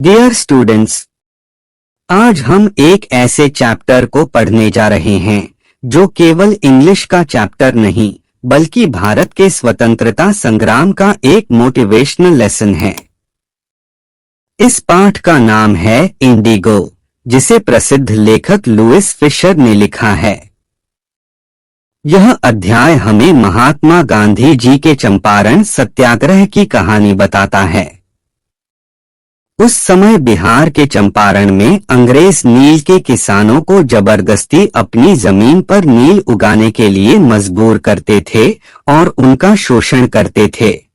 Dear students, आज हम एक ऐसे चैप्टर को पढ़ने जा रहे हैं जो केवल इंग्लिश का चैप्टर नहीं बल्कि भारत के स्वतंत्रता संग्राम का एक मोटिवेशनल लेसन है। इस पाठ का नाम है इंडिगो, जिसे प्रसिद्ध लेखक लुईस फिशर ने लिखा है। यह अध्याय हमें महात्मा गांधी जी के चंपारण सत्याग्रह की कहानी बताता है। उस समय बिहार के चंपारण में अंग्रेज नील के किसानों को जबरदस्ती अपनी जमीन पर नील उगाने के लिए मजबूर करते थे और उनका शोषण करते थे।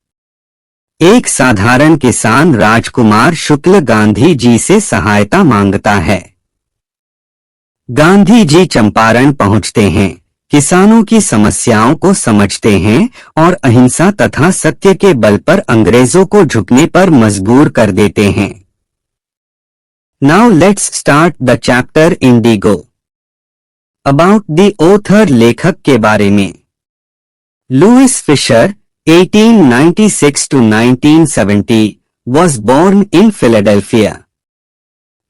एक साधारण किसान राजकुमार शुक्ल गांधी जी से सहायता मांगता है। गांधी जी चंपारण पहुंचते हैं, किसानों की समस्याओं को समझते हैं और अहिंसा तथा सत्य के बल पर अंग्रेजों को झुकने पर मजबूर कर देते हैं। Now let's start the chapter Indigo. About the author, लेखक के बारे में। Louis Fischer 1896 to 1970 was born in Philadelphia.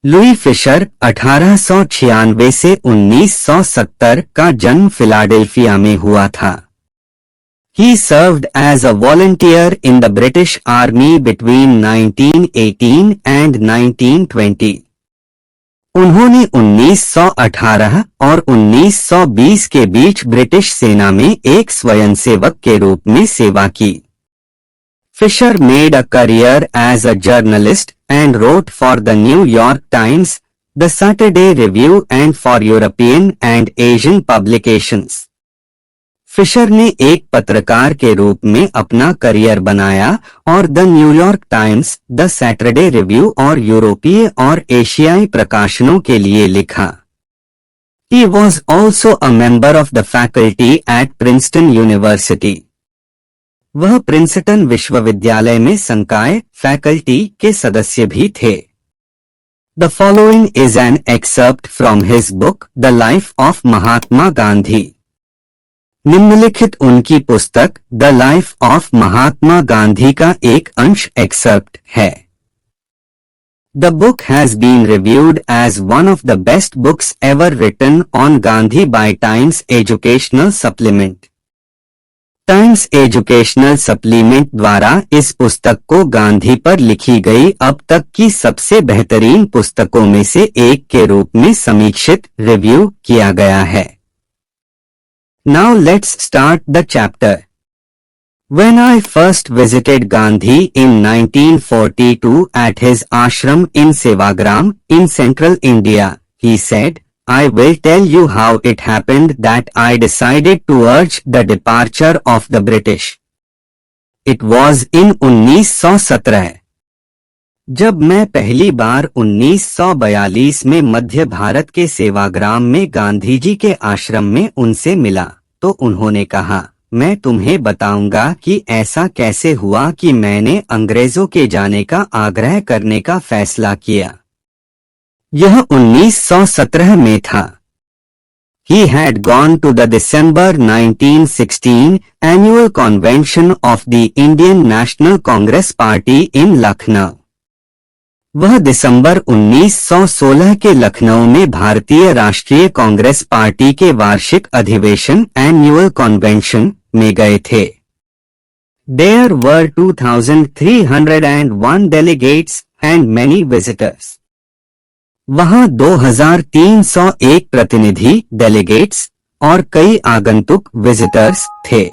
Louis Fischer 1896 से 1970 का जन्म फिलाडेल्फिया में हुआ था। He served as a volunteer in the British Army between 1918 and 1920. उन्होंने 1918 और 1920 के बीच ब्रिटिश सेना में एक स्वयंसेवक के रूप में सेवा की। Fisher made a career as a journalist and wrote for the New York Times, the Saturday Review and for European and Asian publications. Fischer ने एक पत्रकार के रूप में अपना करियर बनाया और the New York times, the Saturday review और यूरोपीय और एशियाई प्रकाशनों के लिए लिखा। He was also a member of the faculty at Princeton University. वह प्रिंसटन विश्वविद्यालय में संकाय फैकल्टी के सदस्य भी थे। The following is an excerpt from his book, The Life of Mahatma Gandhi. निम्नलिखित उनकी पुस्तक the life of Mahatma Gandhi का एक अंश एक्सर्प्ट है। The book has been reviewed as one of the best books ever written on Gandhi by Times Educational Supplement. Times Educational Supplement द्वारा इस पुस्तक को गांधी पर लिखी गई अब तक की सबसे बेहतरीन पुस्तकों में से एक के रूप में समीक्षित रिव्यू किया गया है। Now let's start the chapter. When I first visited Gandhi in 1942 at his ashram in Sevagram in central India, he said, I will tell you how it happened that I decided to urge the departure of the British. It was in 1917. जब मैं पहली बार 1942 में मध्य भारत के सेवाग्राम में गांधी जी के आश्रम में उनसे मिला तो उन्होंने कहा, मैं तुम्हें बताऊंगा कि ऐसा कैसे हुआ कि मैंने अंग्रेजों के जाने का आग्रह करने का फैसला किया। यह 1917 में था। He had gone to the December 1916 annual convention of the Indian National Congress Party in Lucknow. वह दिसंबर 1916 के लखनऊ में भारतीय राष्ट्रीय कांग्रेस पार्टी के वार्षिक अधिवेशन एनुअल कन्वेंशन में गए थे। There were 2,301 delegates and many visitors. वहां 2,301 प्रतिनिधि डेलीगेट्स और कई आगंतुक विजिटर्स थे।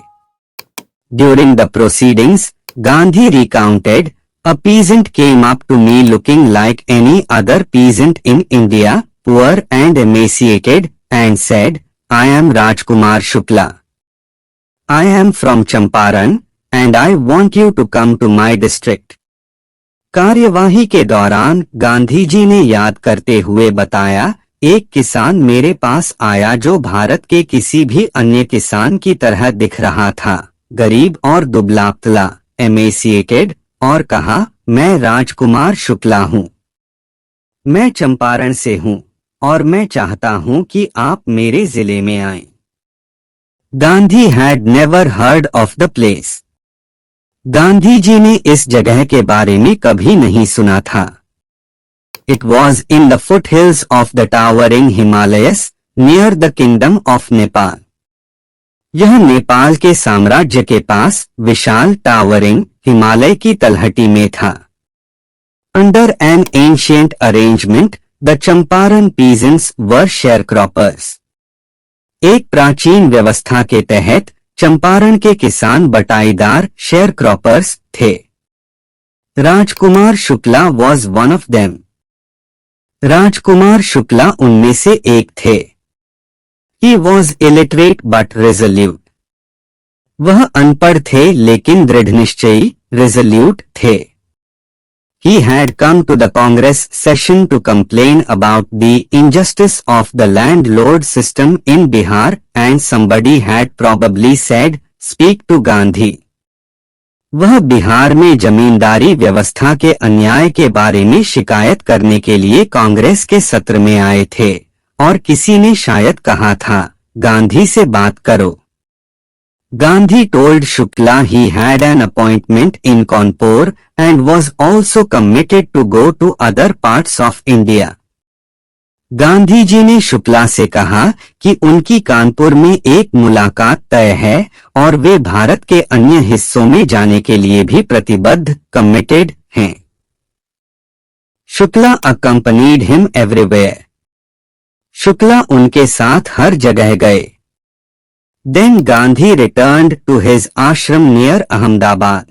During the proceedings, Gandhi recounted, A peasant came up to me looking like any other peasant in India, poor and emaciated, and said, I am Rajkumar Shukla. I am from Champaran, and I want you to come to my district. कार्यवाही के दौरान गांधी जी ने याद करते हुए बताया, एक किसान मेरे पास आया जो भारत के किसी भी अन्य किसान की तरह दिख रहा था, गरीब और दुबला-पतला, emaciated, और कहा, मैं राजकुमार शुक्ला हूँ। मैं चंपारण से हूँ और मैं चाहता हूँ कि आप मेरे जिले में आएं। Gandhi had never heard of the place. Gandhi ji ने इस जगह के बारे में कभी नहीं सुना था। It was in the foothills of the towering Himalayas, near the kingdom of Nepal. यह नेपाल के साम्राज्य के पास विशाल टावरिंग हिमालय की तलहटी में था. Under an ancient arrangement, the Champaran peasants were sharecroppers. एक प्राचीन व्यवस्था के तहत चंपारण के किसान बटाईदार शेयरक्रॉपर्स थे. Rajkumar Shukla was one of them. Rajkumar Shukla उनमें से एक थे. He was illiterate but resolute. वह अनपढ़ थे लेकिन दृढ़निश्चयी resolute थे. He had come to the Congress session to complain about the injustice of the landlord system in Bihar, and somebody had probably said, "Speak to Gandhi." वह बिहार में जमींदारी व्यवस्था के अन्याय के बारे में शिकायत करने के लिए कांग्रेस के सत्र में आए थे और किसी ने शायद कहा था, गांधी से बात करो. Gandhi told Shukla he had an appointment in Kanpur and was also committed to go to other parts of India. Gandhi ji ने शुक्ला से कहा कि उनकी कानपुर में एक मुलाकात तय है और वे भारत के अन्य हिस्सों में जाने के लिए भी प्रतिबद्ध कमिटेड हैं. Shukla accompanied him everywhere. Shukla उनके साथ हर जगह गए. Then Gandhi returned to his ashram near Ahmedabad.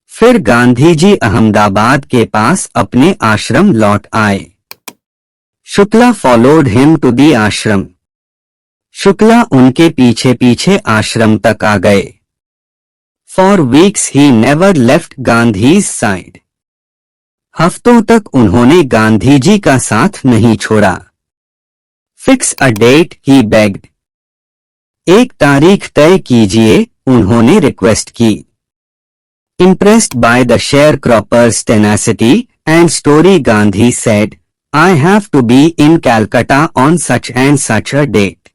फिर गांधी जी अहमदाबाद के पास अपने आश्रम लौट आए. Shukla followed him to the ashram. Shukla उनके पीछे पीछे आश्रम तक आ गए. For weeks he never left Gandhi's side. हफ्तों तक उन्होंने गांधी जी का साथ नहीं छोड़ा. Fix a date, he begged. एक तारीख तय कीजिए, उन्होंने रिक्वेस्ट की. Impressed by the sharecropper's tenacity and story, Gandhi said, "I have to be in Calcutta on such and such a date.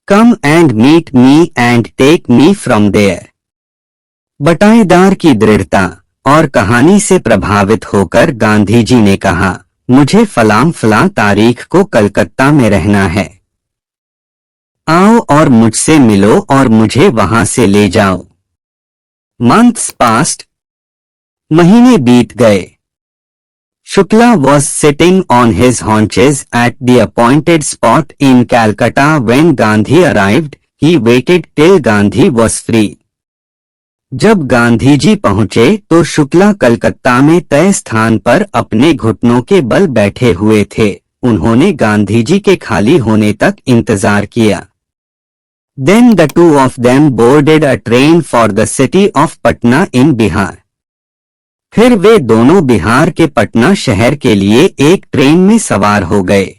Come and meet me and take me from there." बटाईदार की दृढ़ता और कहानी से प्रभावित होकर गांधी जी ने कहा, मुझे फलां तारीख को कलकत्ता में रहना है. आओ और मुझसे मिलो और मुझे वहां से ले जाओ. Months passed. महीने बीत गए. Shukla was sitting on his haunches at the appointed spot in Calcutta when Gandhi arrived. He waited till Gandhi was free. जब गांधी जी पहुंचे तो शुक्ला कलकत्ता में तय स्थान पर अपने घुटनों के बल बैठे हुए थे. उन्होंने गांधी जी के खाली होने तक इंतजार किया. Then the two of them boarded a train for the city of Patna in Bihar. फिर वे दोनों बिहार के पटना शहर के लिए एक ट्रेन में सवार हो गए.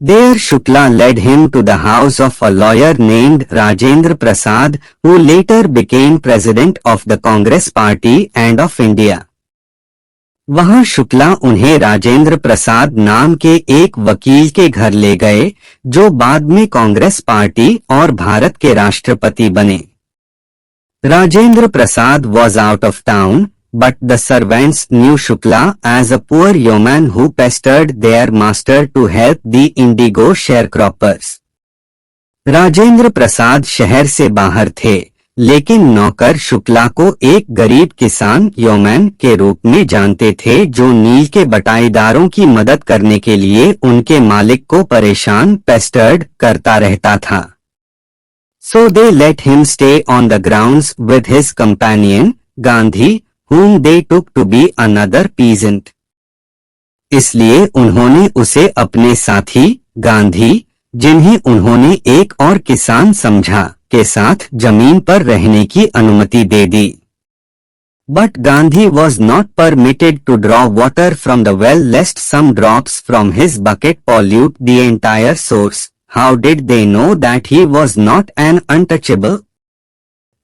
There Shukla led him to the house of a lawyer named Rajendra Prasad, who later became president of the Congress Party and of India. वहां शुक्ला उन्हें राजेंद्र प्रसाद नाम के एक वकील के घर ले गए जो बाद में कांग्रेस पार्टी और भारत के राष्ट्रपति बने. Rajendra Prasad was out of town, but the servants knew Shukla as a poor yeoman who pestered their master to help the indigo sharecroppers. Rajendra Prasad शहर से बाहर थे, लेकिन नौकर शुक्ला को एक गरीब किसान योमैन के रूप में जानते थे जो नील के बटाईदारों की मदद करने के लिए उनके मालिक को परेशान पेस्टर्ड करता रहता था. So they let him stay on the grounds with his companion, Gandhi, whom they took to be another peasant. इसलिए उन्होंने उसे अपने साथी गांधी, जिन्हें उन्होंने एक और किसान समझा, के साथ जमीन पर रहने की अनुमति दे दी. But Gandhi was not permitted to draw water from the well lest some drops from his bucket pollute the entire source. How did they know that he was not an untouchable?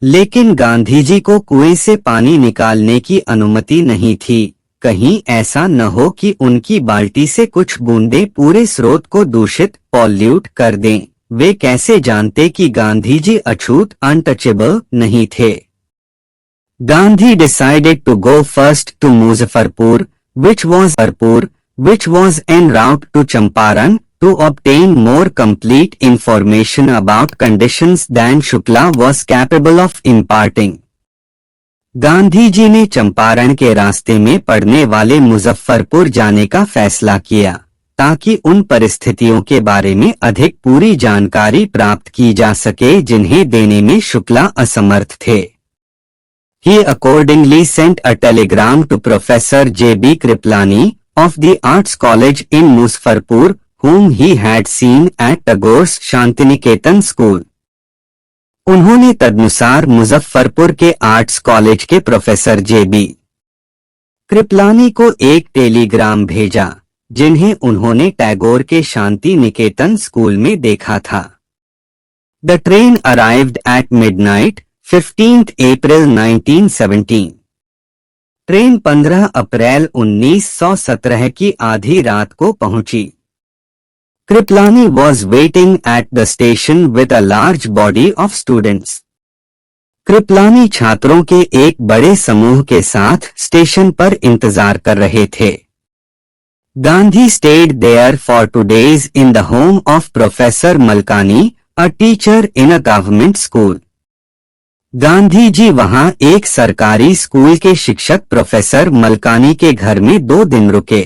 लेकिन गांधी जी को कुएं से पानी निकालने की अनुमति नहीं थी. कहीं ऐसा न हो कि उनकी बाल्टी से कुछ बूंदें पूरे स्रोत को दूषित पॉल्यूट कर दें. वे कैसे जानते कि गांधी जी अछूत अनटचेबल नहीं थे. Gandhi decided to go first to Muzaffarpur, which was Bharpur, which was en route to Champaran to obtain more complete information about conditions than Shukla was capable of imparting. Gandhi ji ने चंपारण के रास्ते में पड़ने वाले मुजफ्फरपुर जाने का फैसला किया ताकि उन परिस्थितियों के बारे में अधिक पूरी जानकारी प्राप्त की जा सके जिन्हें देने में शुक्ला असमर्थ थे. He accordingly sent a telegram to Professor J.B. Kriplani of the Arts College in Muzaffarpur, whom he had seen at Tagore's Shantiniketan School. उन्होंने तदनुसार मुजफ्फरपुर के आर्ट्स कॉलेज के प्रोफेसर J.B. कृपलानी को एक टेलीग्राम भेजा जिन्हें उन्होंने टैगोर के शांति निकेतन स्कूल में देखा था. The train arrived at midnight, 15th April 1917. Train 15 अप्रैल 1917 की आधी रात को पहुंची. Kripalani was waiting at the station with a large body of students. Kripalani छात्रों के एक बड़े समूह के साथ स्टेशन पर इंतजार कर रहे थे. Gandhi stayed there for 2 days in the home of Professor Malkani, a teacher in a government school. Gandhi ji वहां एक सरकारी स्कूल के शिक्षक प्रोफेसर मलकानी के घर में 2 दिन रुके.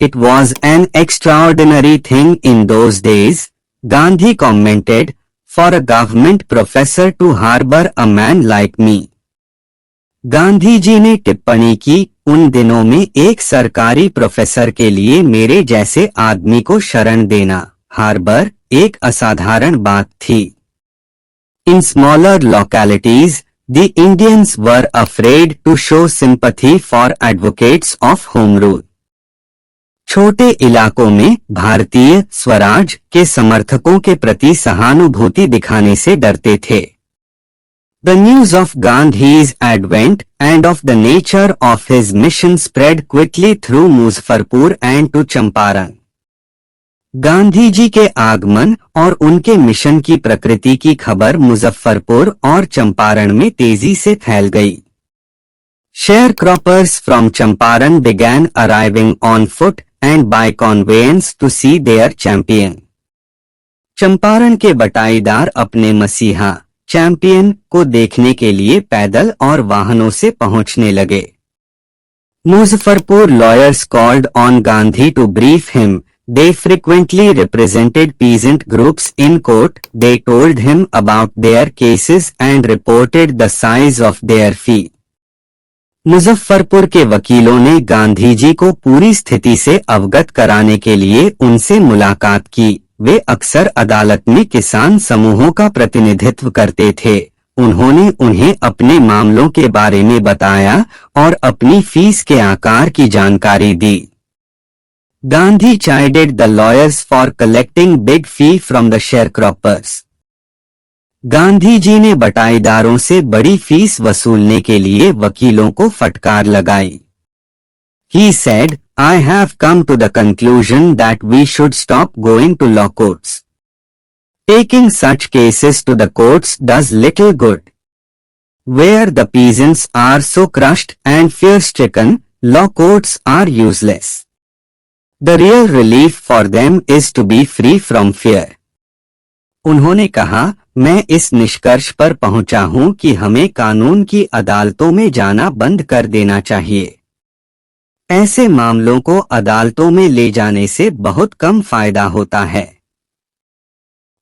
It was an extraordinary thing in those days, Gandhi commented, for a government professor to harbor a man like me. Gandhi ji ने टिप्पणी की, उन दिनों में एक सरकारी प्रोफेसर के लिए मेरे जैसे आदमी को शरण देना, हार्बर, एक असाधारण बात थी. In smaller localities, the Indians were afraid to show sympathy for advocates of home rule. छोटे इलाकों में भारतीय स्वराज के समर्थकों के प्रति सहानुभूति दिखाने से डरते थे. The news of Gandhi's advent and of the nature of his mission spread quickly through Muzaffarpur and to Champaran. Gandhi ji के आगमन और उनके मिशन की प्रकृति की खबर मुजफ्फरपुर और चंपारण में तेजी से फैल गई. Sharecroppers from Champaran began arriving on foot and by conveyance to see their champion. Champaran के बटाईदार अपने मसीहा चैंपियन को देखने के लिए पैदल और वाहनों से पहुंचने लगे. Muzaffarpur lawyers called on Gandhi to brief him. They frequently represented peasant groups in court. They told him about their cases and reported the size of their fee. Muzaffarpur के वकीलों ने गांधी जी को पूरी स्थिति से अवगत कराने के लिए उनसे मुलाकात की. वे अक्सर अदालत में किसान समूहों का प्रतिनिधित्व करते थे. उन्होंने उन्हें अपने मामलों के बारे में बताया और अपनी फीस के आकार की जानकारी दी. Gandhi chided the lawyers for collecting big fee from the sharecroppers. Gandhi ji ने बटाईदारों से बड़ी फीस वसूलने के लिए वकीलों को फटकार लगाई. He said, I have come to the conclusion that we should stop going to law courts. Taking such cases to the courts does little good. Where the peasants are so crushed and fear-stricken, law courts are useless. The real relief for them is to be free from fear. उन्होंने कहा, मैं इस निष्कर्ष पर पहुंचा हूं कि हमें कानून की अदालतों में जाना बंद कर देना चाहिए. ऐसे मामलों को अदालतों में ले जाने से बहुत कम फायदा होता है.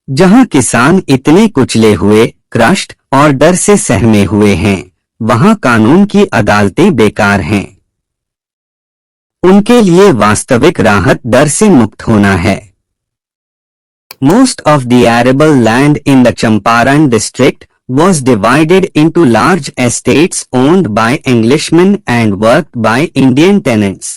जहां किसान इतने कुचले हुए, क्रश्ड और डर से सहमे हुए हैं, वहां कानून की अदालतें बेकार हैं. उनके लिए वास्तविक राहत डर से मुक्त होना है. Most of the arable land in the Champaran district was divided into large estates owned by Englishmen and worked by Indian tenants.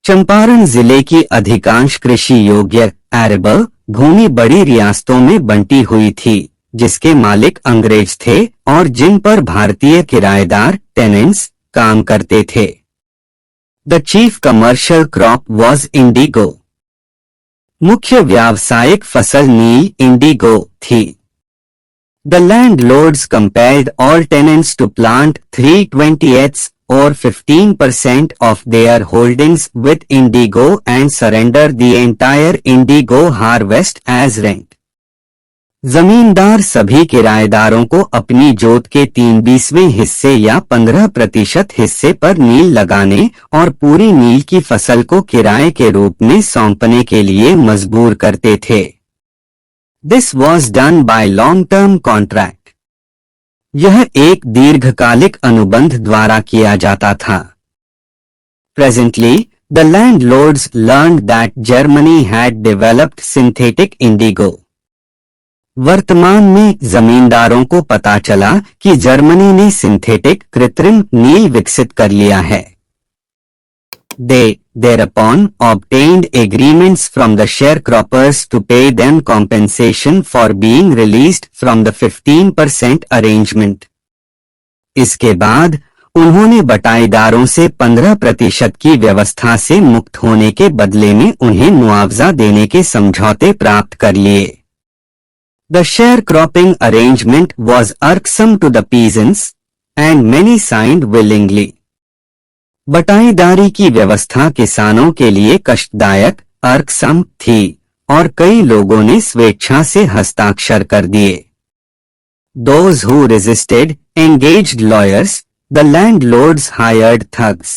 Champaran जिले की अधिकांश कृषि योग्य arable भूमि बड़ी रियासतों में बंटी हुई थी, जिसके मालिक अंग्रेज थे और जिन पर भारतीय किराएदार tenants काम करते थे. The chief commercial crop was indigo. मुख्य व्यावसायिक फसल नील इंडिगो थी. The landlords compelled all tenants to plant 3/20ths or 15% of their holdings with Indigo and surrender the entire Indigo harvest as rent. जमींदार सभी किराएदारों को अपनी जोत के 3/20 हिस्से या 15% हिस्से पर नील लगाने और पूरी नील की फसल को किराए के रूप में सौंपने के लिए मजबूर करते थे. This was done by long-term contract. यह एक दीर्घकालिक अनुबंध द्वारा किया जाता था. Presently, the landlords learned that Germany had developed synthetic indigo. वर्तमान में जमींदारों को पता चला कि जर्मनी ने सिंथेटिक कृत्रिम नील विकसित कर लिया है. They thereupon obtained agreements from the sharecroppers to pay them compensation for being released from the 15% arrangement. इसके बाद उन्होंने बटाईदारों से 15% की व्यवस्था से मुक्त होने के बदले में उन्हें मुआवजा देने के समझौते प्राप्त कर लिए. The sharecropping arrangement was irksome to the peasants, and many signed willingly. बटाईदारी की व्यवस्था किसानों के लिए कष्टदायक irksome थी और कई लोगों ने स्वेच्छा से हस्ताक्षर कर दिए. Those who resisted engaged lawyers, the landlords hired thugs.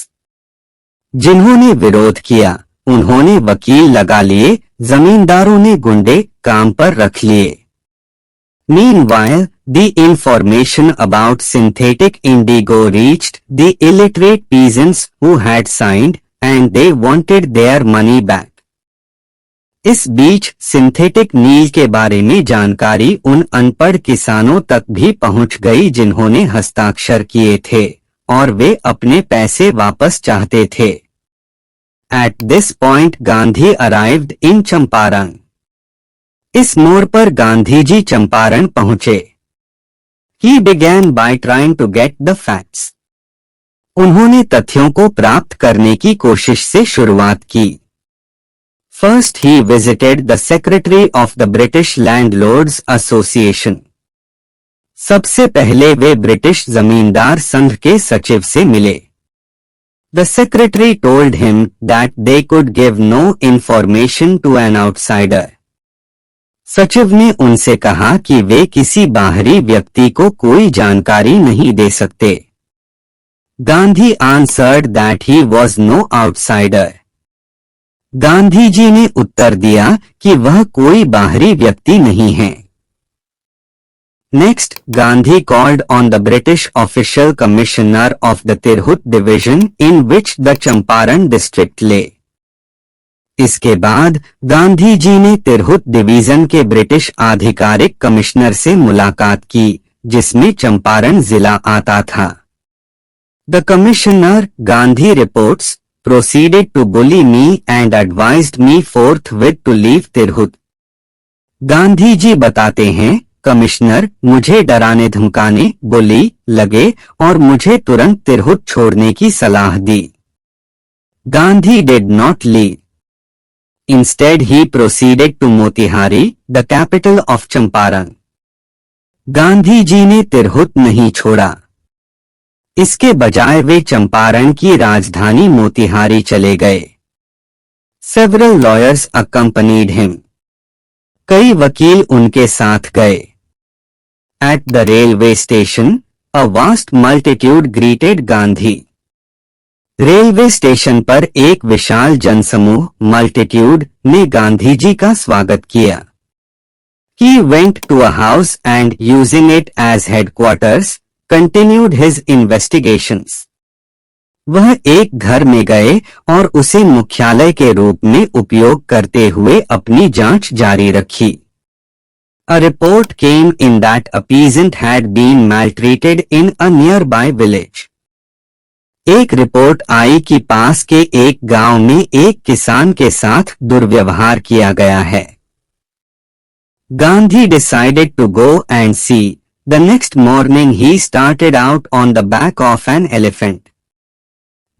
जिन्होंने विरोध किया उन्होंने वकील लगा लिए, जमींदारों ने गुंडे काम पर रख लिए. Meanwhile, the information about synthetic indigo reached the illiterate peasants who had signed, and they wanted their money back. इस बीच सिंथेटिक नील के बारे में जानकारी उन अनपढ़ किसानों तक भी पहुंच गई जिन्होंने हस्ताक्षर किए थे और वे अपने पैसे वापस चाहते थे. At this point Gandhi arrived in Champaran. इस मोड़ पर गांधी जी चंपारण पहुंचे. He began by trying to get the facts. उन्होंने तथ्यों को प्राप्त करने की कोशिश से शुरुआत की. First he visited the secretary of the British Landlords Association. सबसे पहले वे ब्रिटिश जमींदार संघ के सचिव से मिले. The secretary told him that they could give no information to an outsider. सचिव ने उनसे कहा कि वे किसी बाहरी व्यक्ति को कोई जानकारी नहीं दे सकते. Gandhi answered that he was no outsider. Gandhi ji ने उत्तर दिया कि वह कोई बाहरी व्यक्ति नहीं है. Next, Gandhi called on the British official commissioner of the Tirhut division in which the Champaran district lay. इसके बाद गांधी जी ने तिरहुत डिवीजन के ब्रिटिश आधिकारिक कमिश्नर से मुलाकात की जिसमें चंपारण जिला आता था. The commissioner Gandhi reports proceeded to bully me and advised me forthwith to leave Tirhut. Gandhi ji बताते हैं कमिश्नर मुझे डराने धमकाने बुली लगे और मुझे तुरंत तिरहुत छोड़ने की सलाह दी. Gandhi did not leave. Instead he proceeded to Motihari, the capital of Champaran. Gandhi ji ने तिरहुत नहीं छोड़ा. इसके बजाय वे चंपारण की राजधानी मोतिहारी चले गए. Several lawyers accompanied him. कई वकील उनके साथ गए. At the railway station, a vast multitude greeted Gandhi. Railway station पर एक विशाल जनसमूह मल्टीट्यूड ने गांधी जी का स्वागत किया. He went to a house and using it as headquarters, continued his investigations. वह एक घर में गए और उसे मुख्यालय के रूप में उपयोग करते हुए अपनी जांच जारी रखी. A report came in that a peasant had been maltreated in a nearby village. एक रिपोर्ट आई कि पास के एक गांव में एक किसान के साथ दुर्व्यवहार किया गया है. Gandhi decided to go and see. The next morning he started out on the back of an elephant.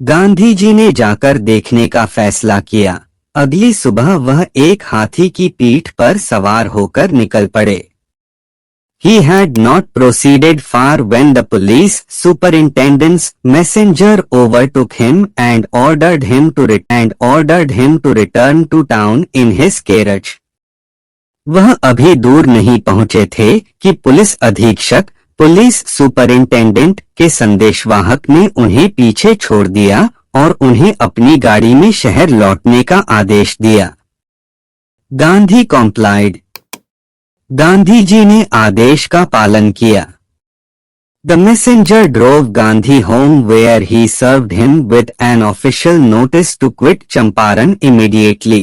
Gandhi ji ने जाकर देखने का फैसला किया. अगली सुबह वह एक हाथी की पीठ पर सवार होकर निकल पड़े. He had not proceeded far when the police superintendent's messenger overtook him and ordered him to return to town in his carriage. वह अभी दूर नहीं पहुंचे थे कि पुलिस अधीक्षक पुलिस सुपरिंटेंडेंट के संदेशवाहक ने उन्हें पीछे छोड़ दिया और उन्हें अपनी गाड़ी में शहर लौटने का आदेश दिया। गांधी कॉम्प्लाइड। गांधी जी ने आदेश का पालन किया। The messenger drove Gandhi home where he served him with an official notice to quit Champaran immediately.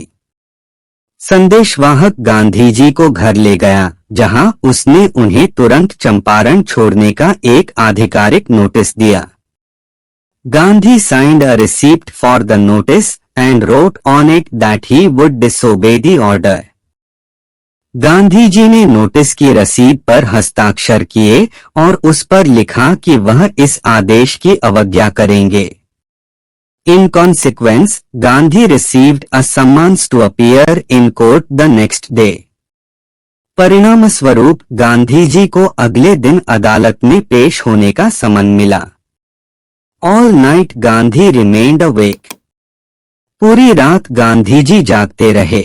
संदेशवाहक Gandhi ji को घर ले गया जहां उसने उन्हें तुरंत चंपारण छोड़ने का एक आधिकारिक नोटिस दिया। Gandhi signed a receipt for the notice and wrote on it that he would disobey the order. Gandhi ji ने नोटिस की रसीद पर हस्ताक्षर किए और उस पर लिखा कि वह इस आदेश की अवज्ञा करेंगे। In consequence, Gandhi received a summons to appear in court the next day. परिणामस्वरूप गांधी जी को अगले दिन अदालत में पेश होने का समन मिला। All night Gandhi remained awake. पूरी रात गांधी जी जागते रहे।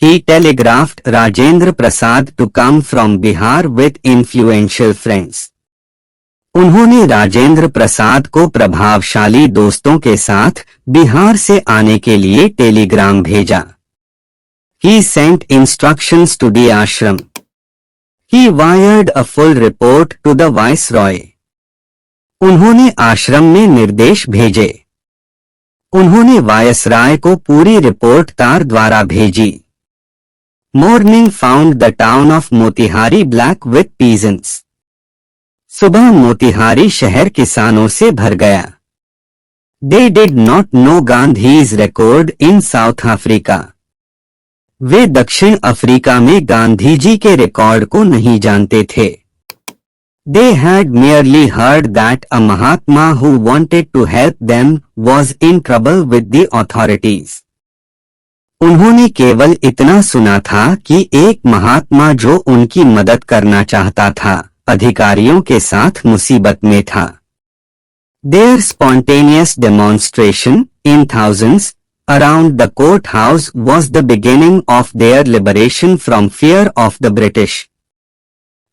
He telegraphed Rajendra Prasad to come from Bihar with influential friends. उन्होंने राजेंद्र प्रसाद को प्रभावशाली दोस्तों के साथ बिहार से आने के लिए टेलीग्राम भेजा। He sent instructions to the ashram. He wired a full report to the viceroy. उन्होंने आश्रम में निर्देश भेजे। उन्होंने वायसराय को पूरी रिपोर्ट तार द्वारा भेजी। Morning found the town of Motihari black with peasants. सुबह मोतिहारी शहर किसानों से भर गया। They did not know Gandhi's record in South Africa. वे दक्षिण अफ्रीका में गांधी जी के रिकॉर्ड को नहीं जानते थे। They had merely heard that a Mahatma who wanted to help them was in trouble with the authorities. उन्होंने केवल इतना सुना था कि एक महात्मा जो उनकी मदद करना चाहता था अधिकारियों के साथ मुसीबत में था। Their spontaneous demonstration in thousands around the courthouse was the beginning of their liberation from fear of the British.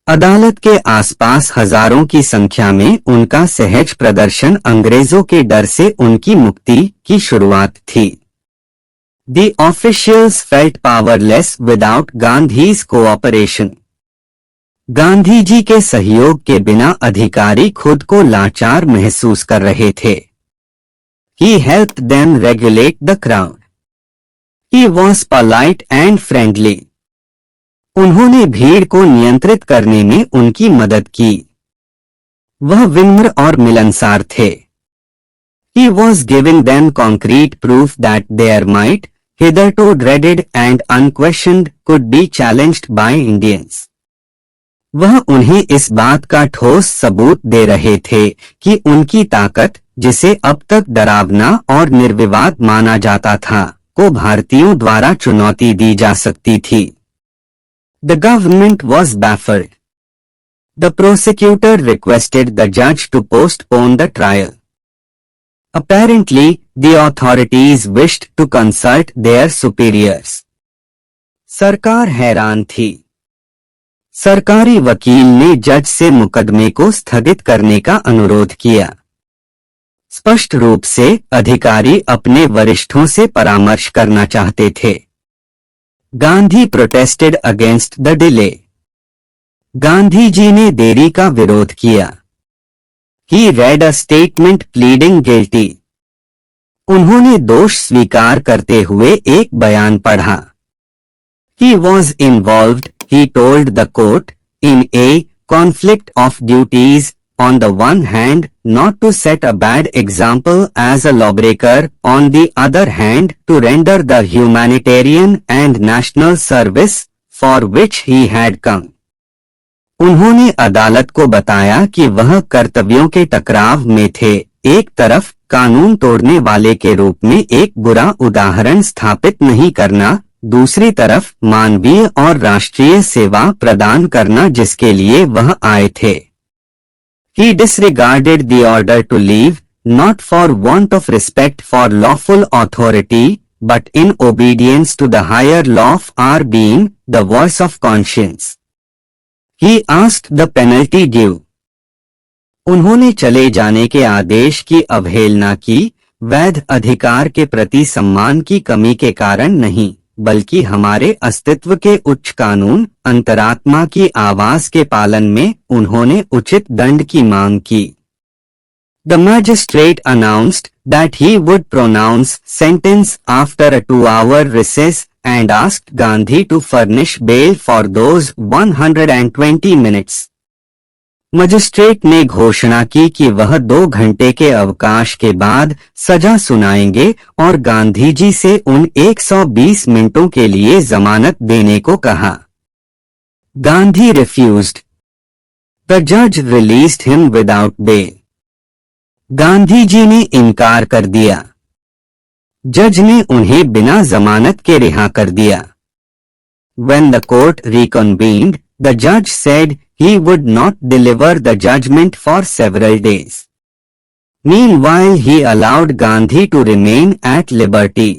अदालत के आसपास हजारों की संख्या में उनका सहज प्रदर्शन अंग्रेजों के डर से उनकी मुक्ति की शुरुआत थी। The officials felt powerless without Gandhi's cooperation. Gandhi ji के सहयोग के बिना अधिकारी खुद को लाचार महसूस कर रहे थे। He helped them regulate the crowd. He was polite and friendly. उन्होंने भीड़ को नियंत्रित करने में उनकी मदद की। वह विनम्र और मिलनसार थे। He was giving them concrete proof that their might, hitherto dreaded and unquestioned, could be challenged by Indians. वह उन्हें इस बात का ठोस सबूत दे रहे थे कि उनकी ताकत, जिसे अब तक डरावना और निर्विवाद माना जाता था, को भारतीयों द्वारा चुनौती दी जा सकती थी। The government was baffled. The prosecutor requested the judge to postpone the trial. Apparently, the authorities wished to consult their superiors. सरकार हैरान थी। सरकारी वकील ने जज से मुकदमे को स्थगित करने का अनुरोध किया। स्पष्ट रूप से अधिकारी अपने वरिष्ठों से परामर्श करना चाहते थे। Gandhi protested against the delay. Gandhi ji ने देरी का विरोध किया। He read a statement pleading guilty. उन्होंने दोष स्वीकार करते हुए एक बयान पढ़ा। He was involved, he told the court, in a conflict of duties, on the one hand, not to set a bad example as a lawbreaker, on the other hand, to render the humanitarian and national service for which he had come. उन्होंने अदालत को बताया कि वह कर्तव्यों के टकराव में थे, एक तरफ कानून तोड़ने वाले के रूप में एक बुरा उदाहरण स्थापित नहीं करना दूसरी तरफ मानवीय और राष्ट्रीय सेवा प्रदान करना जिसके लिए वह आए थे। He disregarded the order to leave, not for want of respect for lawful authority, but in obedience to the higher law of our being, the voice of conscience. He asked the penalty due. उन्होंने चले जाने के आदेश की अवहेलना की, वैध अधिकार के प्रति सम्मान की कमी के कारण नहीं, बल्कि हमारे अस्तित्व के उच्च कानून अंतरात्मा की आवाज के पालन में उन्होंने उचित दंड की मांग की। The magistrate announced that he would pronounce sentence after a 2-hour recess and asked Gandhi to furnish bail for those 120 minutes. Magistrate ने घोषणा की कि वह 2 घंटे के अवकाश के बाद सजा सुनाएंगे और गांधी जी से उन 120 मिनटों के लिए जमानत देने को कहा। गांधी रिफ्यूज्ड। द जज released him without bail. Gandhi ji ने इनकार कर दिया। जज ने उन्हें बिना जमानत के रिहा कर दिया। When the court reconvened, the judge said he would not deliver the judgment for several days. Meanwhile, he allowed Gandhi to remain at liberty.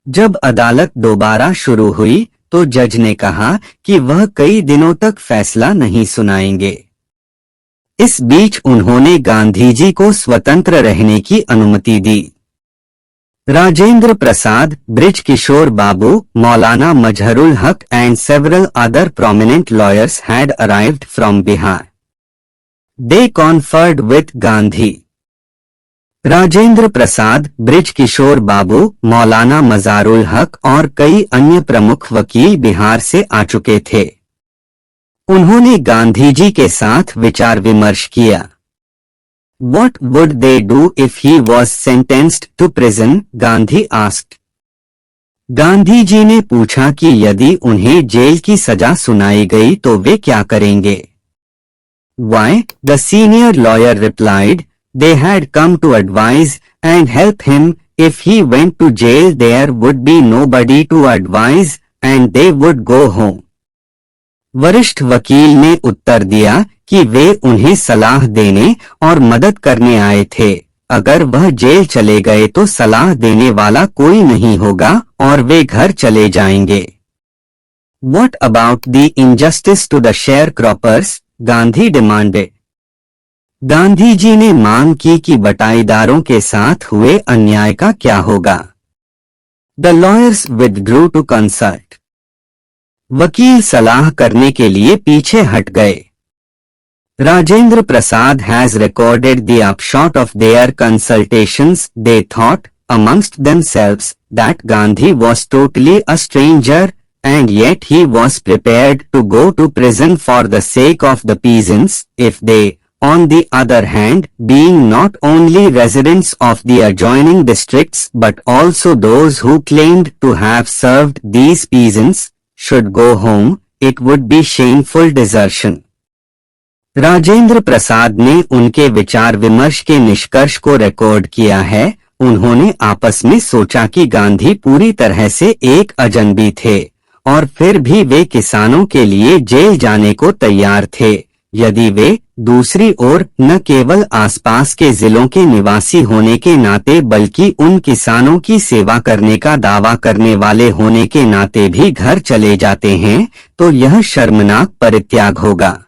जब अदालत दोबारा शुरू हुई तो जज ने कहा कि वह कई दिनों तक फैसला नहीं सुनाएंगे। इस बीच उन्होंने गांधी जी को स्वतंत्र रहने की अनुमति दी। राजेंद्र प्रसाद, ब्रिज किशोर बाबू, मौलाना मजहरुल हक and several other prominent lawyers had arrived from Bihar. They conferred with Gandhi. Rajendra Prasad, Brij Kishore Babu, Maulana Mazharul हक और कई अन्य प्रमुख वकील बिहार से आ चुके थे। उन्होंने गांधी जी के साथ विचार विमर्श किया। What would they do if he was sentenced to prison? Gandhi asked. Gandhi ji ने पूछा कि यदि उन्हें जेल की सजा सुनाई गई तो वे क्या करेंगे? Why? The senior lawyer replied, they had come to advise and help him. If he went to jail, there would be nobody to advise and they would go home. वरिष्ठ वकील ने उत्तर दिया कि वे उन्हें सलाह देने और मदद करने आए थे। अगर वह जेल चले गए तो सलाह देने वाला कोई नहीं होगा और वे घर चले जाएंगे। What about the injustice to the sharecroppers? Gandhi demanded. Gandhi ji ने मांग की कि बटाईदारों के साथ हुए अन्याय का क्या होगा। The lawyers withdrew to consult. वकील सलाह करने के लिए पीछे हट गए। Rajendra Prasad has recorded the upshot of their consultations. They thought amongst themselves that Gandhi was totally a stranger and yet he was prepared to go to prison for the sake of the peasants. If they, on the other hand, being not only residents of the adjoining districts but also those who claimed to have served these peasants, should go home, it would be shameful desertion. Rajendra Prasad ने उनके विचार विमर्श के निष्कर्ष को record किया है। उन्होंने आपस में सोचा कि गांधी पूरी तरह से एक अजनबी थे और फिर भी वे किसानों के लिए जेल जाने को तैयार थे यदि वे दूसरी ओर न केवल आसपास के जिलों के निवासी होने के नाते बल्कि उन किसानों की सेवा करने का दावा करने वाले होने के नाते भी घर चले जाते हैं तो यह शर्मनाक परित्याग होगा।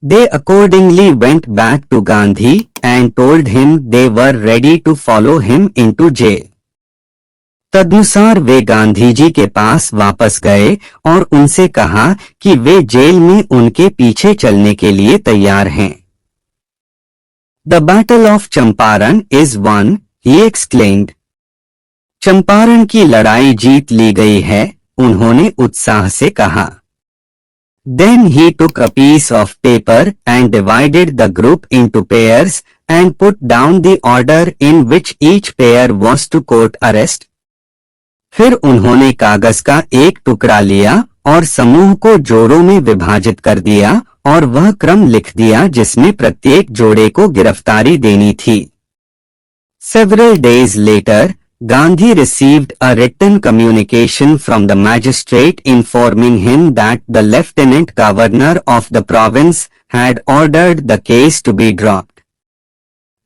They accordingly went back to Gandhi and told him they were ready to follow him into jail. तदनुसार वे गांधी जी के पास वापस गए और उनसे कहा कि वे जेल में उनके पीछे चलने के लिए तैयार हैं। The Battle of Champaran is won, he exclaimed. Champaran की लड़ाई जीत ली गई है, उन्होंने उत्साह से कहा। Then he took a piece of paper and divided the group into pairs and put down the order in which each pair was to court arrest. फिर उन्होंने कागज का एक टुकड़ा लिया और समूह को जोड़ों में विभाजित कर दिया और वह क्रम लिख दिया जिसमें प्रत्येक जोड़े को गिरफ्तारी देनी थी। Several days later, Gandhi received a written communication from the magistrate informing him that the lieutenant governor of the province had ordered the case to be dropped.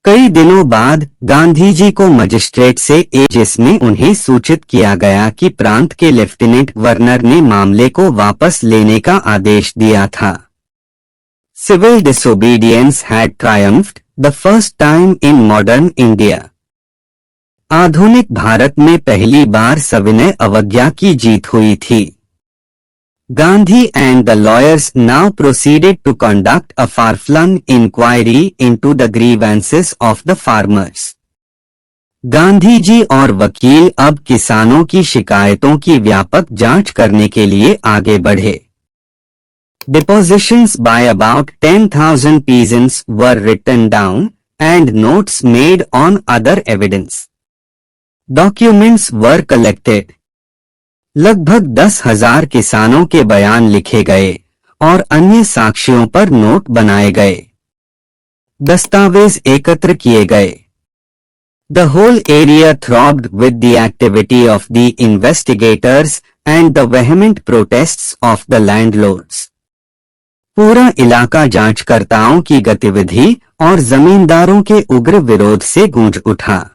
कई दिनों बाद गांधी जी को मजिस्ट्रेट से जिसमें उन्हें सूचित किया गया कि प्रांत के लेफ्टिनेंट गवर्नर ने मामले को वापस लेने का आदेश दिया था. Civil disobedience had triumphed, the first time in modern India. आधुनिक भारत में पहली बार सविनय अवज्ञा की जीत हुई थी. Gandhi and the lawyers now proceeded to conduct a far-flung inquiry into the grievances of the farmers. Gandhi ji और वकील अब किसानों की शिकायतों की व्यापक जांच करने के लिए आगे बढ़े. Depositions by about 10,000 peasants were written down and notes made on other evidence. Documents were collected. लगभग 10,000 किसानों के बयान लिखे गए और अन्य साक्ष्यों पर नोट बनाए गए. दस्तावेज एकत्र किए गए. The whole area throbbed with the activity of the investigators and the vehement protests of the landlords. पूरा इलाका जांचकर्ताओं की गतिविधि और जमींदारों के उग्र विरोध से गूंज उठा.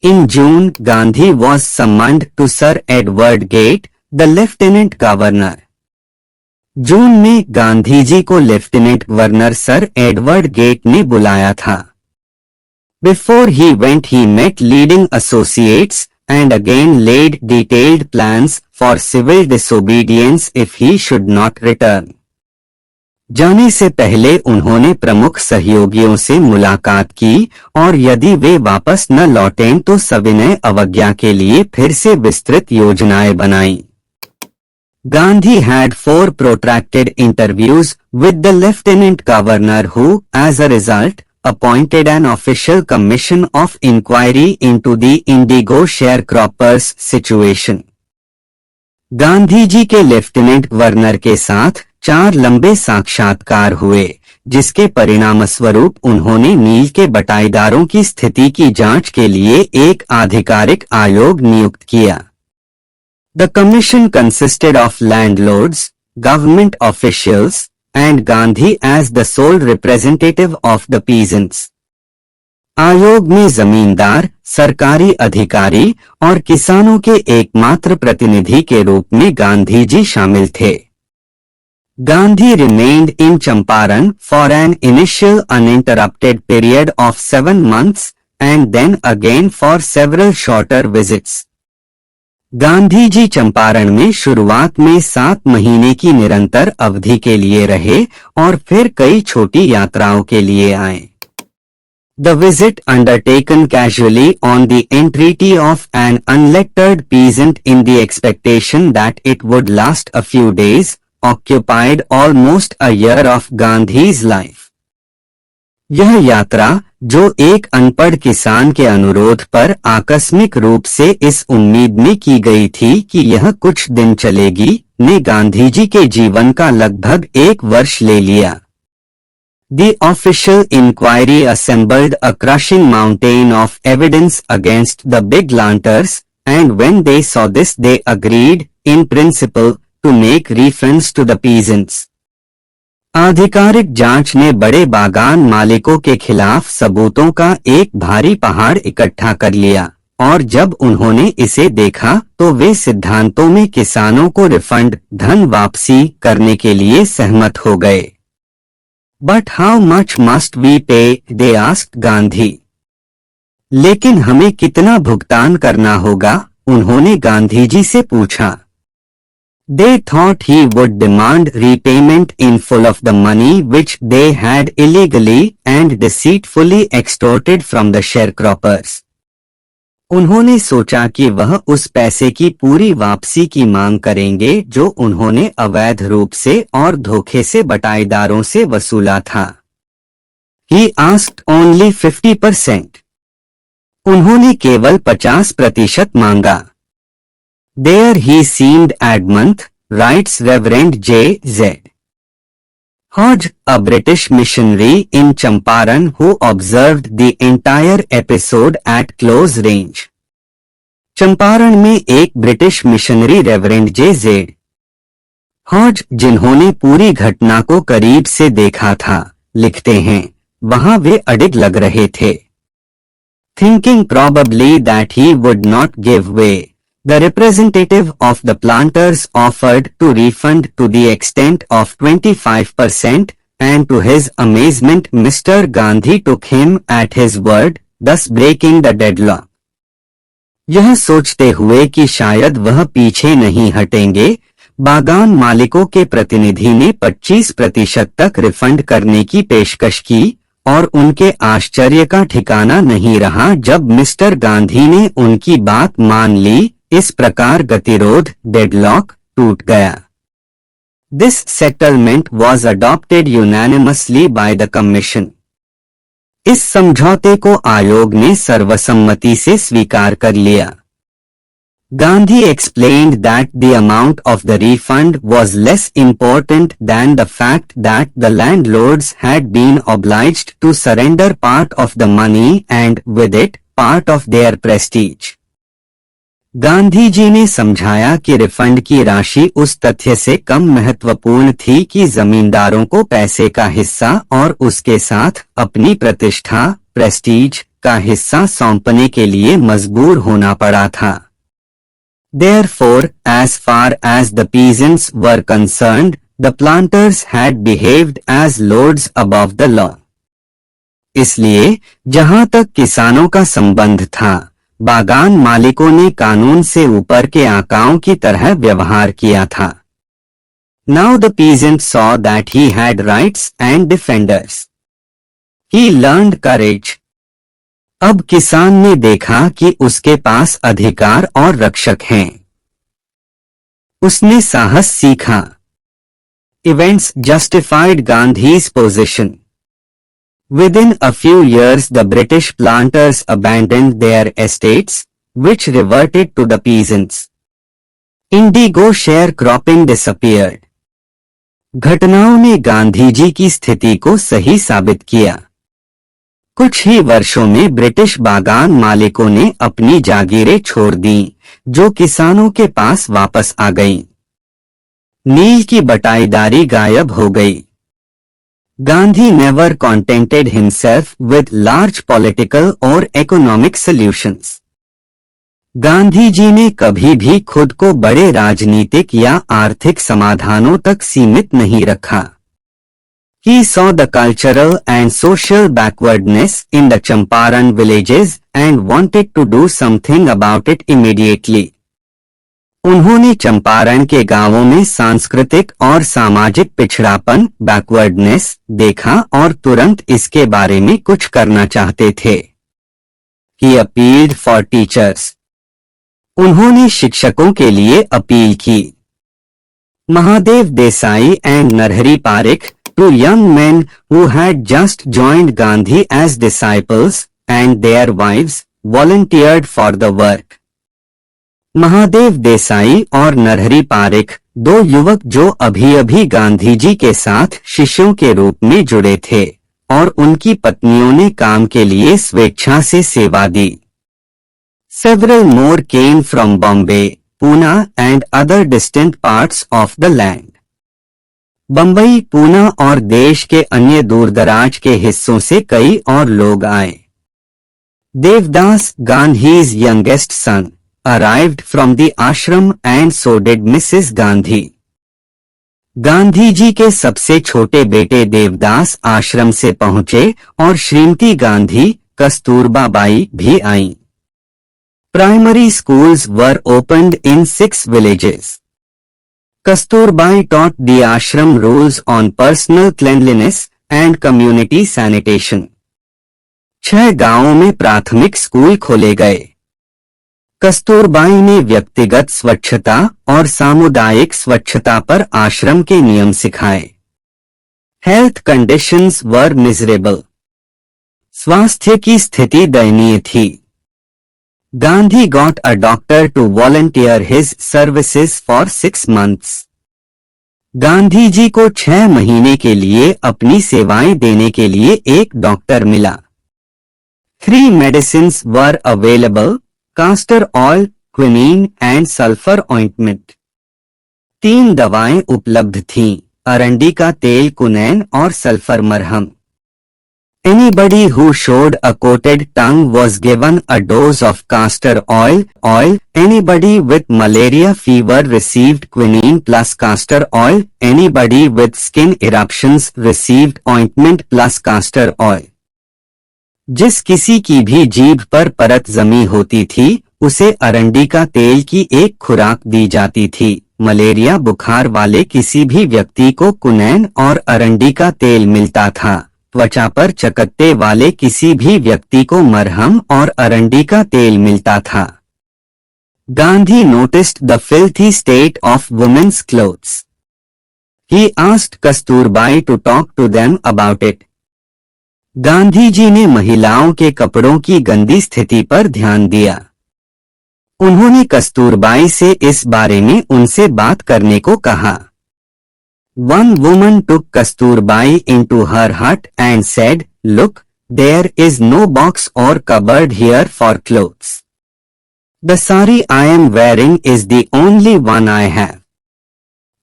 In June, Gandhi was summoned to Sir Edward Gate, the Lieutenant Governor. जून में गांधी जी को lieutenant governor sir Edward Gait ने बुलाया था. Before he went, he met leading associates and again laid detailed plans for civil disobedience if he should not return. जाने से पहले उन्होंने प्रमुख सहयोगियों से मुलाकात की और यदि वे वापस न लौटें तो सविनय अवज्ञा के लिए फिर से विस्तृत योजनाएं बनाई. Gandhi had 4 protracted interviews with the lieutenant governor who, as a result, appointed an official commission of inquiry into the indigo sharecroppers situation. Gandhi ji के लेफ्टिनेंट गवर्नर के साथ 4 लंबे साक्षात्कार हुए, जिसके परिणामस्वरूप उन्होंने नील के बटाईदारों की स्थिति की जांच के लिए एक आधिकारिक आयोग नियुक्त किया. The commission consisted of landlords, government officials, and Gandhi as the sole representative of the peasants. आयोग में जमींदार, सरकारी अधिकारी और किसानों के एकमात्र प्रतिनिधि के रूप में गांधी जी शामिल थे. Gandhi remained in Champaran for an initial uninterrupted period of 7 months and then again for several shorter visits. Gandhi ji Champaran में शुरुआत में 7 महीने की निरंतर अवधि के लिए रहे और फिर कई छोटी यात्राओं के लिए आए. The visit, undertaken casually on the entreaty of an unlettered peasant in the expectation that it would last a few days, occupied almost a year of Gandhi's life. यह यात्रा, जो एक अनपढ़ किसान के अनुरोध पर आकस्मिक रूप से इस उम्मीद में की गई थी कि यह कुछ दिन चलेगी, ने गांधी जी के जीवन का लगभग 1 वर्ष ले लिया. The official inquiry assembled a crushing mountain of evidence against the big planters, and when they saw this they agreed, in principle, to make refunds to the peasants. आधिकारिक जांच ने बड़े बागान मालिकों के खिलाफ सबूतों का एक भारी पहाड़ इकट्ठा कर लिया, और जब उन्होंने इसे देखा तो वे सिद्धांतों में किसानों को रिफंड, धन वापसी करने के लिए सहमत हो गए. But how much must we pay? they asked Gandhi. लेकिन हमें कितना भुगतान करना होगा? उन्होंने गांधी जी से पूछा. They thought he would demand repayment in full of the money which they had illegally and deceitfully extorted from the sharecroppers. उन्होंने सोचा कि वह उस पैसे की पूरी वापसी की मांग करेंगे जो उन्होंने अवैध रूप से और धोखे से बटाईदारों से वसूला था. He asked only 50%. उन्होंने केवल 50% मांगा. There he seemed adamant, writes Reverend J.Z. Hodge, a British missionary in Champaran who observed the entire episode at close range. Champaran में एक ब्रिटिश मिशनरी रेवरेंड जे.जेड. हॉज, जिन्होंने पूरी घटना को करीब से देखा था, लिखते हैं, वहां वे अडिग लग रहे थे. Thinking probably that he would not give way, the representative of the planters offered to refund to the extent of 25%, and to his amazement Mr. Gandhi took him at his word, thus breaking the deadlock. यह सोचते हुए कि शायद वह पीछे नहीं हटेंगे, बागान मालिकों के प्रतिनिधि ने 25% तक रिफंड करने की पेशकश की, और उनके आश्चर्य का ठिकाना नहीं रहा जब मिस्टर गांधी ने उनकी बात मान ली. इस प्रकार गतिरोध, डेडलॉक, टूट गया. This settlement was adopted unanimously by the commission. इस समझौते को आयोग ने सर्वसम्मति से स्वीकार कर लिया. Gandhi explained that the amount of the refund was less important than the fact that the landlords had been obliged to surrender part of the money and, with it, part of their prestige. Gandhi ji ने समझाया कि refund की राशि उस तथ्य से कम महत्वपूर्ण थी कि जमींदारों को पैसे का हिस्सा और उसके साथ अपनी प्रतिष्ठा, प्रेस्टीज, का हिस्सा सौंपने के लिए मजबूर होना पड़ा था. Therefore, as far as the peasants were concerned, the planters had behaved as lords above the law. इसलिए, जहां तक किसानों का संबंध था, बागान मालिकों ने कानून से ऊपर के आकाओं की तरह व्यवहार किया था. Now the peasant saw that he had rights and defenders. He learned courage. अब किसान ने देखा कि उसके पास अधिकार और रक्षक हैं. उसने साहस सीखा. Events justified Gandhi's position. Within a few years the British planters abandoned their estates, which reverted to the peasants. Indigo sharecropping disappeared. घटनाओं ने गांधी जी की स्थिति को सही साबित किया. कुछ ही वर्षों में ब्रिटिश बागान मालिकों ने अपनी जागीरें छोड़ दी, जो किसानों के पास वापस आ गईं. नील की बटाईदारी गायब हो गई. Gandhi never contented himself with large political or economic solutions. Gandhi ji ने कभी भी खुद को बड़े राजनीतिक या आर्थिक समाधानों तक सीमित नहीं रखा. He saw the cultural and social backwardness in the Champaran villages and wanted to do something about it immediately. उन्होंने चंपारण के गांवों में सांस्कृतिक और सामाजिक पिछड़ापन, बैकवर्डनेस, देखा और तुरंत इसके बारे में कुछ करना चाहते थे. He appealed for teachers. उन्होंने शिक्षकों के लिए अपील की. Mahadev Desai and Narhari Parikh, two young men who had just joined Gandhi as disciples, and their wives, volunteered for the work. Mahadev Desai और नरहरि पारिख, दो युवक जो अभी-अभी गांधी जी के साथ शिष्यों के रूप में जुड़े थे, और उनकी पत्नियों ने काम के लिए स्वेच्छा से सेवा दी. Several more came from Bombay, Pune and other distant parts of the land. Bombay, Poona और देश के अन्य दूरदराज के हिस्सों से कई और लोग आए. Devdas, Gandhi's youngest son, arrived from the ashram and so did Mrs. Gandhi. Gandhi ji के सबसे छोटे बेटे देवदास आश्रम से पहुंचे और श्रीमती गांधी, कस्तूरबा बाई भी आईं. Primary schools were opened in 6 villages. Kasturbai taught the ashram rules on personal cleanliness and community sanitation. 6 गांवों में प्राथमिक स्कूल खोले गए. कस्तूरबाई ने व्यक्तिगत स्वच्छता और सामुदायिक स्वच्छता पर आश्रम के नियम सिखाए. Health conditions were miserable. स्वास्थ्य की स्थिति दयनीय थी. Gandhi got a doctor to volunteer his services for 6 months. Gandhi ji को 6 महीने के लिए अपनी सेवाएं देने के लिए एक डॉक्टर मिला. 3 medicines were available: castor oil, quinine and sulphur ointment. 3 दवाएं उपलब्ध थीं, अरंडी का तेल कुनैन और सल्फर मरहम। Anybody who showed a coated tongue was given a dose of castor oil. Anybody with malaria fever received quinine plus castor oil. Anybody with skin eruptions received ointment plus castor oil. जिस किसी की भी जीभ पर परत जमी होती थी उसे अरंडी का तेल की एक खुराक दी जाती थी। मलेरिया बुखार वाले किसी भी व्यक्ति को कुनैन और अरंडी का तेल मिलता था। त्वचा पर चकत्ते वाले किसी भी व्यक्ति को मरहम और अरंडी का तेल मिलता था। Gandhi noticed the filthy state of women's clothes. He asked Kasturbai to talk to them about it. Gandhi ji ने महिलाओं के कपड़ों की गंदी स्थिति पर ध्यान दिया। उन्होंने कस्तूरबाई से इस बारे में उनसे बात करने को कहा। One woman took Kasturbai into her hut and said, "Look, there is no box or cupboard here for clothes. The sari I am wearing is the only one I have."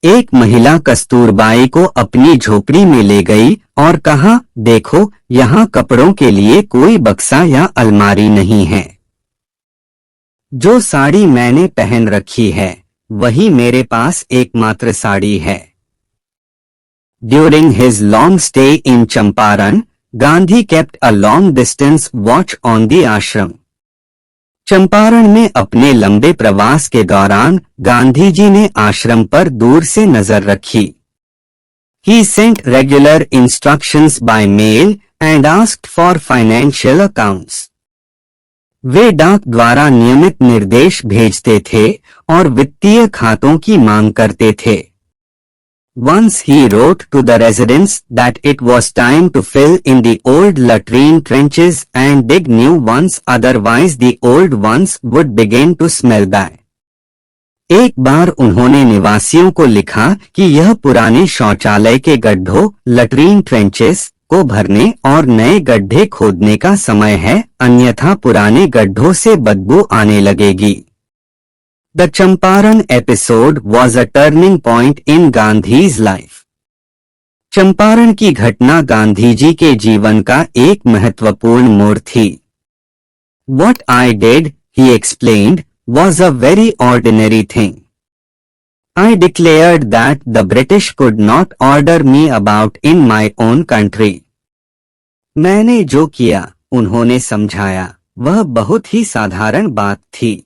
एक महिला कस्तूरबाई को अपनी झोपड़ी में ले गई और कहा, देखो, यहाँ कपड़ों के लिए कोई बक्सा या अलमारी नहीं है। जो साड़ी मैंने पहन रखी है, वही मेरे पास एकमात्र साड़ी है। During his long stay in Champaran, Gandhi kept a long-distance watch on the ashram. Champaran में अपने लंबे प्रवास के दौरान गांधी जी ने आश्रम पर दूर से नजर रखी। He sent regular instructions by mail and asked for financial accounts. वे डाक द्वारा नियमित निर्देश भेजते थे और वित्तीय खातों की मांग करते थे। Once he wrote to the residents that it was time to fill in the old latrine trenches and dig new ones, otherwise the old ones would begin to smell bad. एक बार उन्होंने निवासियों को लिखा कि यह पुराने शौचालय के गड्ढों लट्रीन ट्रेंचेस को भरने और नए गड्ढे खोदने का समय है, अन्यथा पुराने गड्ढों से बदबू आने लगेगी। The Champaran episode was a turning point in Gandhi's life. Champaran की घटना गांधी जी के जीवन का एक महत्वपूर्ण मोड़ थी। What I did, he explained, was a very ordinary thing. I declared that the British could not order me about in my own country. मैंने जो किया, उन्होंने समझाया, वह बहुत ही साधारण बात थी।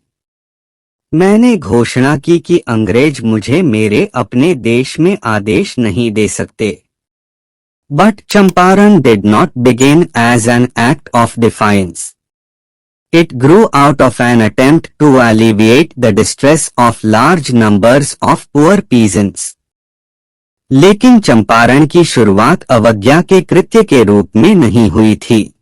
मैंने घोषणा की कि अंग्रेज मुझे मेरे अपने देश में आदेश नहीं दे सकते। But Champaran did not begin as an act of defiance. It grew out of an attempt to alleviate the distress of large numbers of poor peasants. लेकिन चंपारण की शुरुआत अवज्ञा के कृत्य के रूप में नहीं हुई थी।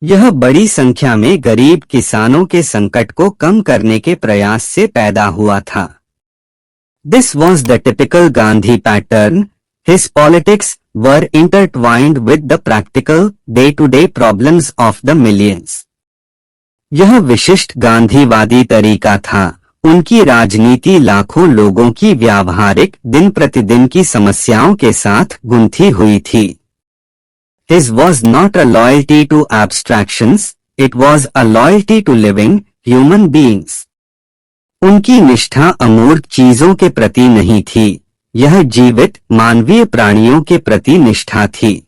यह बड़ी संख्या में गरीब किसानों के संकट को कम करने के प्रयास से पैदा हुआ था। This was the typical Gandhi pattern. His politics were intertwined with the practical, day-to-day problems of the millions. यह विशिष्ट गांधीवादी तरीका था। उनकी राजनीति लाखों लोगों की व्यावहारिक दिन प्रतिदिन की समस्याओं के साथ गुंथी हुई थी। His was not a loyalty to abstractions, it was a loyalty to living, human beings. उनकी निष्ठा अमूर्त चीजों के प्रति नहीं थी, यह जीवित मानवीय प्राणियों के प्रति निष्ठा थी।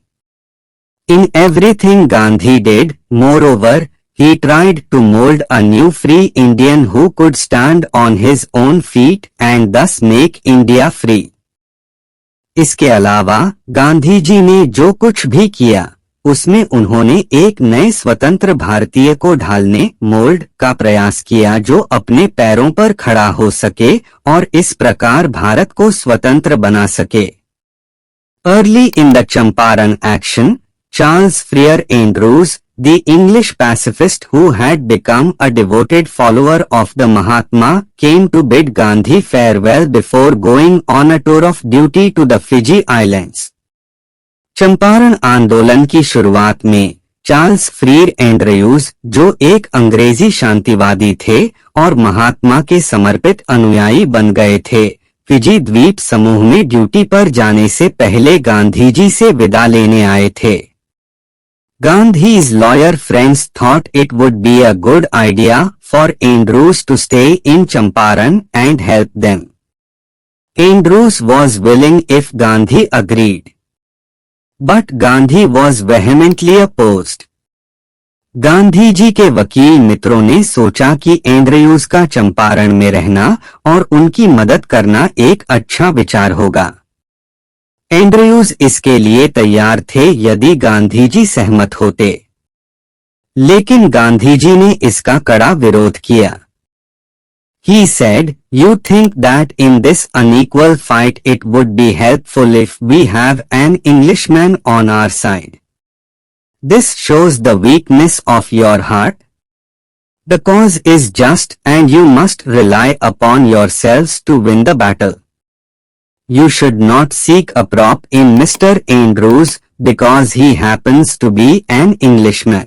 In everything Gandhi did, moreover, he tried to mold a new free Indian who could stand on his own feet and thus make India free. इसके अलावा गांधी जी ने जो कुछ भी किया उसमें उन्होंने एक नए स्वतंत्र भारतीय को ढालने मोल्ड का प्रयास किया जो अपने पैरों पर खड़ा हो सके और इस प्रकार भारत को स्वतंत्र बना सके। Early in the Champaran action, Charles Freer Andrews, the English pacifist who had become a devoted follower of the Mahatma, came to bid Gandhi farewell before going on a tour of duty to the Fiji Islands. Champaran आंदोलन की शुरुआत में Charles Freer Andrews, जो एक अंग्रेजी शांतिवादी थे और महात्मा के समर्पित अनुयायी बन गए थे, फिजी द्वीप समूह में ड्यूटी पर जाने से पहले गांधी जी से विदा लेने आए थे। Gandhi's lawyer friends thought it would be a good idea for Andrews to stay in Champaran and help them. Andrews was willing if Gandhi agreed. But Gandhi was vehemently opposed. Gandhi ji के वकील मित्रों ने सोचा कि एंड्रयूज का चंपारण में रहना और उनकी मदद करना एक अच्छा विचार होगा। एंड्रयूज इसके लिए तैयार थे यदि गांधी जी सहमत होते, लेकिन गांधी जी ने इसका कड़ा विरोध किया। He said, "You think that in this unequal fight it would be helpful if we have an Englishman on our side. This shows the weakness of your heart. The cause is just and you must rely upon yourselves to win the battle. You should not seek a prop in Mr. Andrews because he happens to be an Englishman."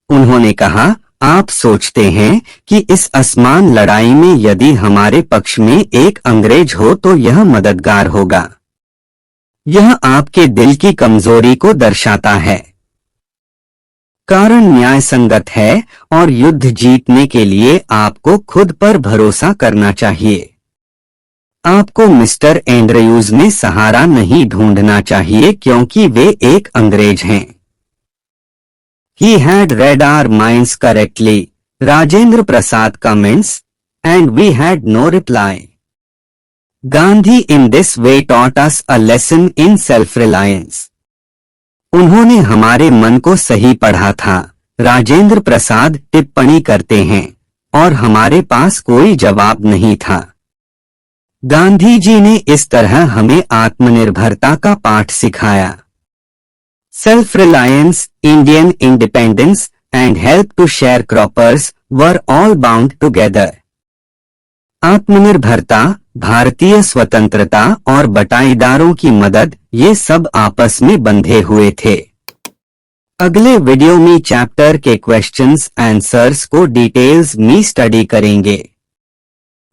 उन्होंने कहा, आप सोचते हैं कि इस असमान लड़ाई में यदि हमारे पक्ष में एक अंग्रेज हो तो यह मददगार होगा। यह आपके दिल की कमजोरी को दर्शाता है। कारण न्याय संगत है और युद्ध जीतने के लिए आपको खुद पर भरोसा करना चाहिए। आपको मिस्टर एंड्रयूज में सहारा नहीं ढूंढना चाहिए क्योंकि वे एक अंग्रेज हैं। He had read our minds correctly, Rajendra Prasad comments, and we had no reply. Gandhi in this way taught us a lesson in self-reliance. उन्होंने हमारे मन को सही पढ़ा था, राजेंद्र प्रसाद टिप्पणी करते हैं, और हमारे पास कोई जवाब नहीं था। गांधी जी ने इस तरह हमें आत्मनिर्भरता का पाठ सिखाया। Self-reliance, Indian independence, and help to sharecroppers were all bound together. आत्मनिर्भरता, भारतीय स्वतंत्रता और बटाईदारों की मदद, ये सब आपस में बंधे हुए थे। अगले वीडियो में चैप्टर के क्वेश्चंस आंसर्स को डिटेल्स में स्टडी करेंगे।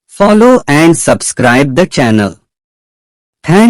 Follow and subscribe the channel. Thank